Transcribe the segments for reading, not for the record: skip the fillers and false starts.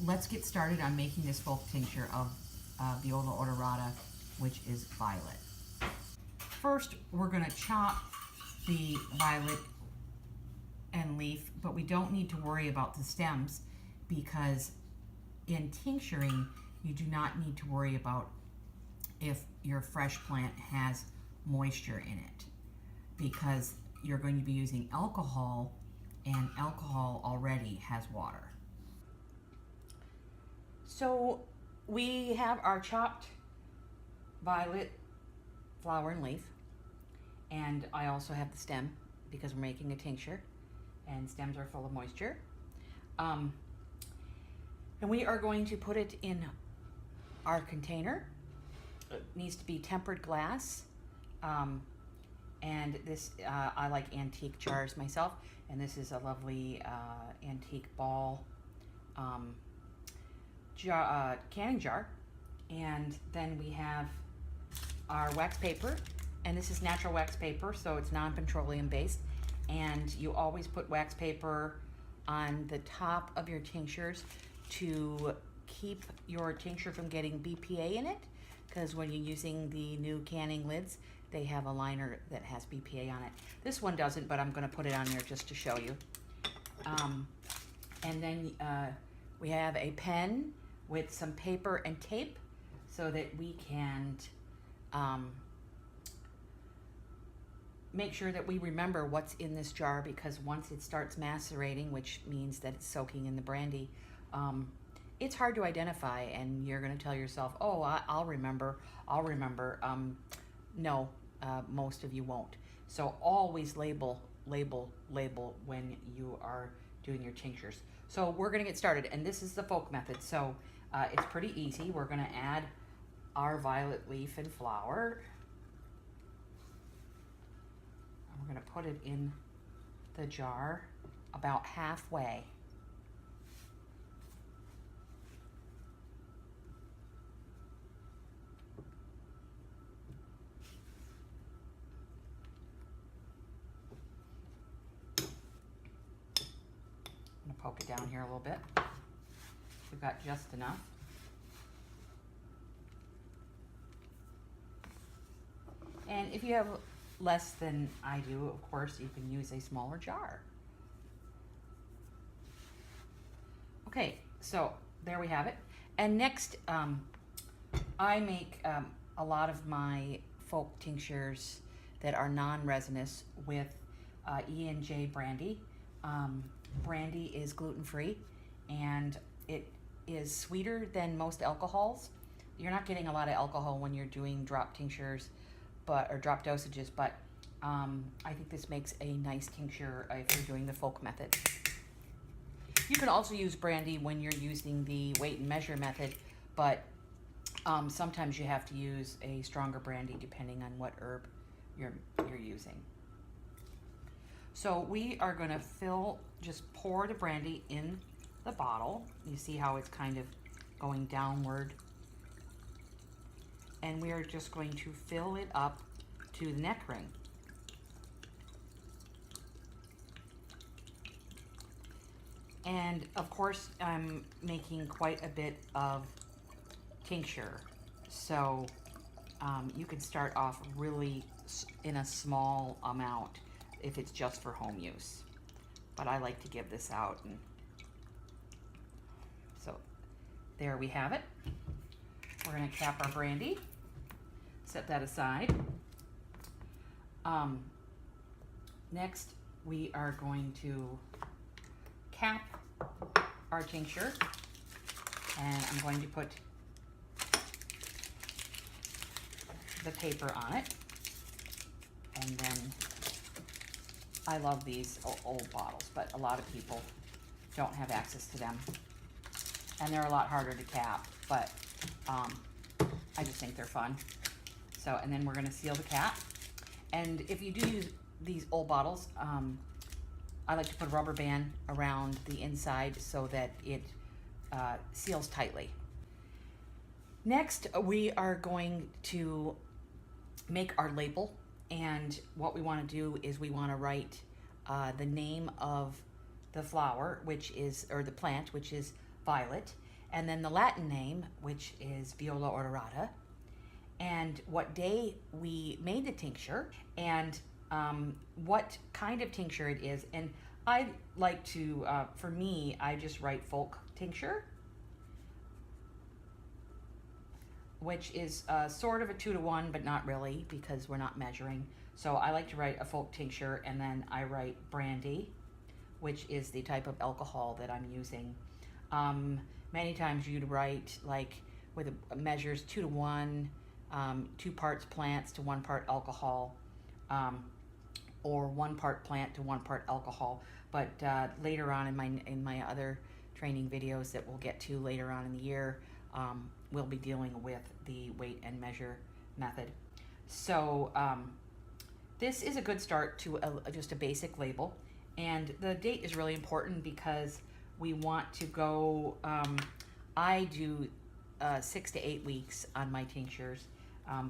let's get started on making this folk tincture of viola odorata, which is violet. First, we're going to chop the violet and leaf, but we don't need to worry about the stems because in tincturing, you do not need to worry about if your fresh plant has moisture in it because you're going to be using alcohol, and alcohol already has water. So we have our chopped violet flower and leaf, and I also have the stem because we're making a tincture and stems are full of moisture. And we are going to put it in our container. It needs to be tempered glass. And this, I like antique jars myself, and this is a lovely antique ball canning jar. And then we have our wax paper, and this is natural wax paper, so it's non-petroleum based. And you always put wax paper on the top of your tinctures to keep your tincture from getting BPA in it, because when you're using the new canning lids, they have a liner that has BPA on it. This one doesn't, but I'm going to put it on there just to show you. And then we have a pen with some paper and tape so that we can make sure that we remember what's in this jar, because once it starts macerating, which means that it's soaking in the brandy, it's hard to identify, and you're going to tell yourself, oh, I'll remember. No, most of you won't. So always label when you are doing your tinctures. So we're going to get started, and this is the folk method. So it's pretty easy. We're going to add our violet leaf and flower. And we're going to put it in the jar about halfway. Poke it down here a little bit. We've got just enough. And if you have less than I do, of course, you can use a smaller jar. Okay, so there we have it. And next, I make a lot of my folk tinctures that are non-resinous with E&J brandy. Brandy is gluten-free, and it is sweeter than most alcohols. You're not getting a lot of alcohol when you're doing drop tinctures, or drop dosages, but I think this makes a nice tincture if you're doing the folk method. You can also use brandy when you're using the weight and measure method, but sometimes you have to use a stronger brandy depending on what herb you're using. So we are going to just pour the brandy in the bottle. You see how it's kind of going downward. And we are just going to fill it up to the neck ring. And of course, I'm making quite a bit of tincture. So you can start off really in a small amount if it's just for home use. But I like to give this out. And so there we have it. We're going to cap our brandy, set that aside. Next, we are going to cap our tincture, and I'm going to put the paper on it, and then I love these old bottles, but a lot of people don't have access to them, and they're a lot harder to cap, but I just think they're fun. So, and then we're going to seal the cap. And if you do use these old bottles, I like to put a rubber band around the inside so that it seals tightly. Next, we are going to make our label, and what we want to do is we want to write the name of the flower, which is, or the plant, which is violet, and then the Latin name, which is viola odorata, and what day we made the tincture, and what kind of tincture it is. And I like to, for me, I just write folk tincture, which is sort of a 2-to-1, but not really, because we're not measuring. So I like to write a folk tincture, and then I write brandy, which is the type of alcohol that I'm using. Many times you'd write like with measures 2-to-1, 2 parts plants to 1 part alcohol, or 1 part plant to 1 part alcohol. But later on in my other training videos that we'll get to later on in the year, we'll be dealing with the weight and measure method. So this is a good start to just a basic label. And the date is really important because we want to go, I do 6 to 8 weeks on my tinctures.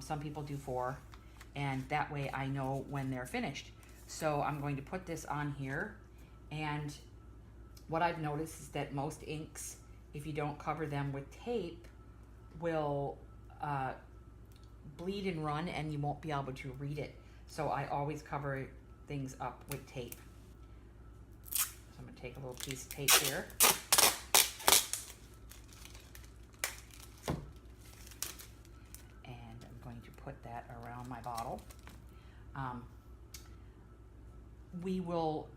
Some people do 4, and that way I know when they're finished. So I'm going to put this on here, and what I've noticed is that most inks, if you don't cover them with tape, will bleed and run, and you won't be able to read it. So I always cover things up with tape. So I'm going to take a little piece of tape here. And I'm going to put that around my bottle. We will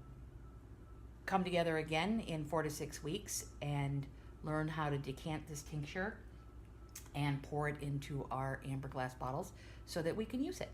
come together again in 4 to 6 weeks and learn how to decant this tincture and pour it into our amber glass bottles so that we can use it.